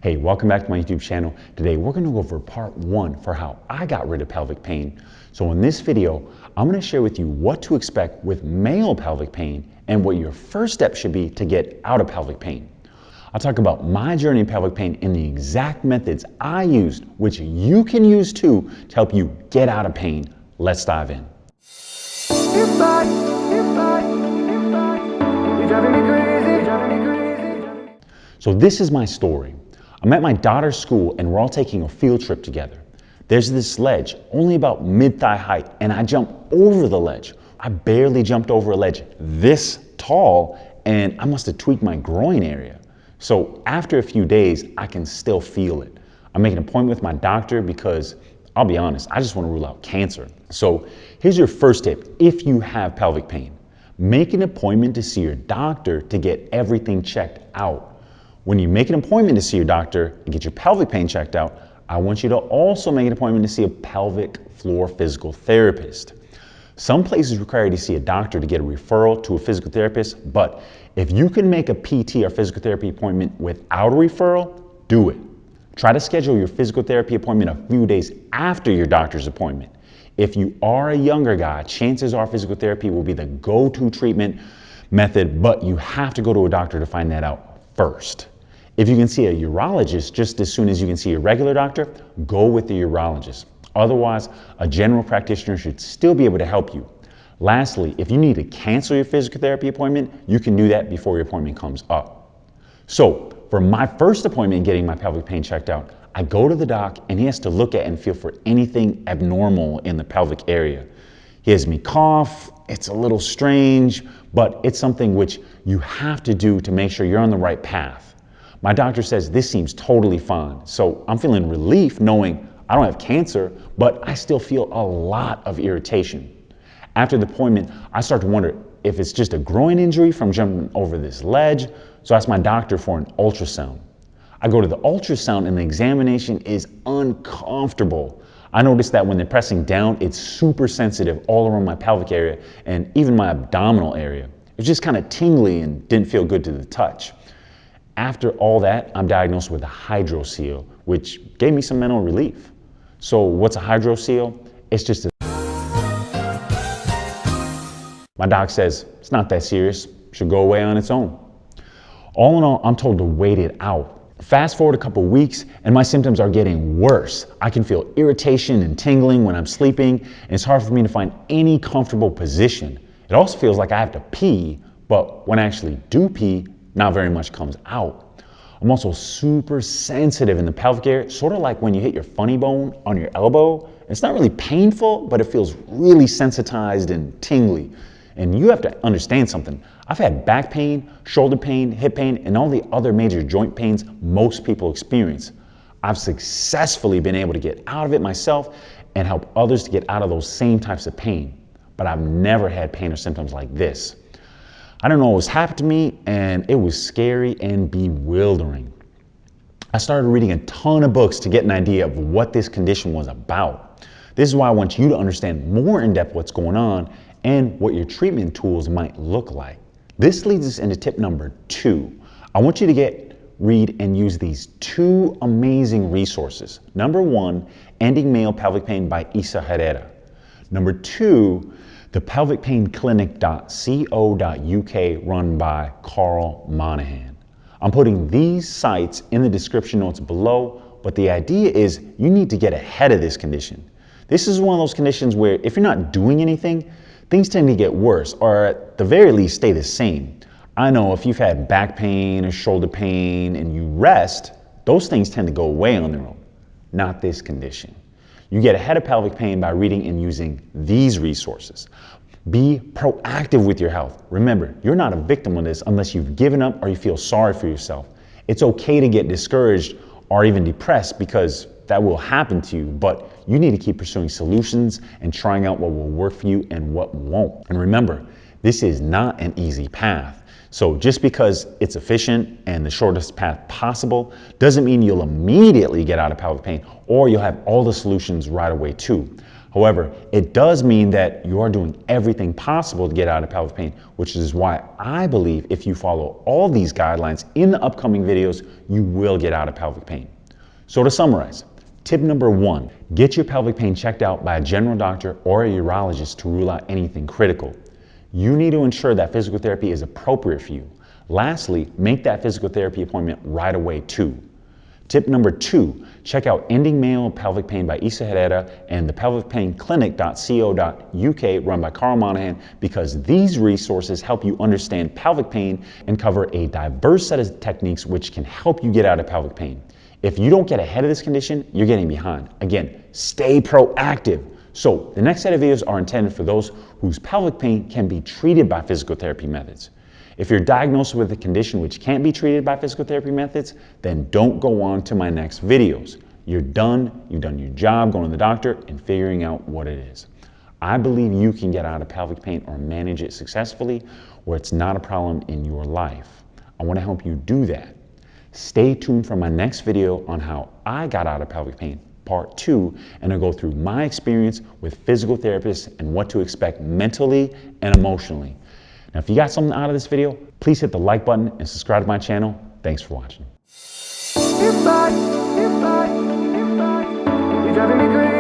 Hey, welcome back to my YouTube channel. Today we're going to go over part 1 for how I got rid of pelvic pain. So in this video, I'm going to share with you what to expect with male pelvic pain and what your first step should be to get out of pelvic pain. I'll talk about my journey in pelvic pain and the exact methods I used, which you can use too to help you get out of pain. Let's dive in. You're driving me crazy. So this is my story. I'm at my daughter's school and we're all taking a field trip together. There's this ledge, only about mid-thigh height, and I jump over the ledge. I barely jumped over a ledge this tall, and I must have tweaked my groin area. So after a few days, I can still feel it. I make an appointment with my doctor because, I'll be honest, I just want to rule out cancer. So here's your first tip if you have pelvic pain. Make an appointment to see your doctor to get everything checked out. When you make an appointment to see your doctor and get your pelvic pain checked out, I want you to also make an appointment to see a pelvic floor physical therapist. Some places require you to see a doctor to get a referral to a physical therapist, but if you can make a PT or physical therapy appointment without a referral, do it. Try to schedule your physical therapy appointment a few days after your doctor's appointment. If you are a younger guy, chances are physical therapy will be the go-to treatment method, but you have to go to a doctor to find that out first. If you can see a urologist just as soon as you can see a regular doctor, go with the urologist. Otherwise, a general practitioner should still be able to help you. Lastly, if you need to cancel your physical therapy appointment, you can do that before your appointment comes up. So for my first appointment getting my pelvic pain checked out, I go to the doc and he has to look at and feel for anything abnormal in the pelvic area. He has me cough. It's a little strange, but it's something which you have to do to make sure you're on the right path. My doctor says this seems totally fine. So I'm feeling relief knowing I don't have cancer, but I still feel a lot of irritation. After the appointment, I start to wonder if it's just a groin injury from jumping over this ledge. So I ask my doctor for an ultrasound. I go to the ultrasound and the examination is uncomfortable. I noticed that when they're pressing down, it's super sensitive all around my pelvic area and even my abdominal area. It was just kind of tingly and didn't feel good to the touch. After all that, I'm diagnosed with a hydrocele, which gave me some mental relief. So what's a hydrocele? It's just My doc says, it's not that serious, should go away on its own. All in all, I'm told to wait it out. Fast forward a couple weeks and my symptoms are getting worse. I can feel irritation and tingling when I'm sleeping, and it's hard for me to find any comfortable position. It also feels like I have to pee, but when I actually do pee, not very much comes out. I'm also super sensitive in the pelvic area, sort of like when you hit your funny bone on your elbow. It's not really painful, but it feels really sensitized and tingly. And you have to understand something. I've had back pain, shoulder pain, hip pain, and all the other major joint pains most people experience. I've successfully been able to get out of it myself and help others to get out of those same types of pain. But I've never had pain or symptoms like this. I don't know what was happening to me, and it was scary and bewildering. I started reading a ton of books to get an idea of what this condition was about. This is why I want you to understand more in depth what's going on and what your treatment tools might look like. This leads us into tip number 2. I want you to read and use these 2 amazing resources. Number 1, Ending Male Pelvic Pain by Isa Herrera. Number 2, the pelvicpainclinic.co.uk run by Carl Monahan. I'm putting these sites in the description notes below, but the idea is you need to get ahead of this condition. This is one of those conditions where if you're not doing anything, things tend to get worse, or at the very least stay the same. I know if you've had back pain or shoulder pain and you rest, those things tend to go away on their own. Not this condition. You get ahead of pelvic pain by reading and using these resources. Be proactive with your health. Remember, you're not a victim of this unless you've given up or you feel sorry for yourself. It's okay to get discouraged or even depressed because that will happen to you, but you need to keep pursuing solutions and trying out what will work for you and what won't. And remember, this is not an easy path. So just because it's efficient and the shortest path possible doesn't mean you'll immediately get out of pelvic pain or you'll have all the solutions right away too. However, it does mean that you are doing everything possible to get out of pelvic pain, which is why I believe if you follow all these guidelines in the upcoming videos, you will get out of pelvic pain. So to summarize, tip number 1, get your pelvic pain checked out by a general doctor or a urologist to rule out anything critical. You need to ensure that physical therapy is appropriate for you. Lastly, make that physical therapy appointment right away too. Tip number 2, check out Ending Male Pelvic Pain by Isa Herrera and the pelvicpainclinic.co.uk run by Carl Monahan, because these resources help you understand pelvic pain and cover a diverse set of techniques which can help you get out of pelvic pain. If you don't get ahead of this condition, you're getting behind. Again, stay proactive. So the next set of videos are intended for those whose pelvic pain can be treated by physical therapy methods. If you're diagnosed with a condition which can't be treated by physical therapy methods, then don't go on to my next videos. You've done your job going to the doctor and figuring out what it is. I believe you can get out of pelvic pain or manage it successfully where it's not a problem in your life. I want to help you do that. Stay tuned for my next video on how I got out of pelvic pain, part 2, and I'll go through my experience with physical therapists and what to expect mentally and emotionally. Now, if you got something out of this video, please hit the like button and subscribe to my channel. Thanks for watching. You're driving me crazy.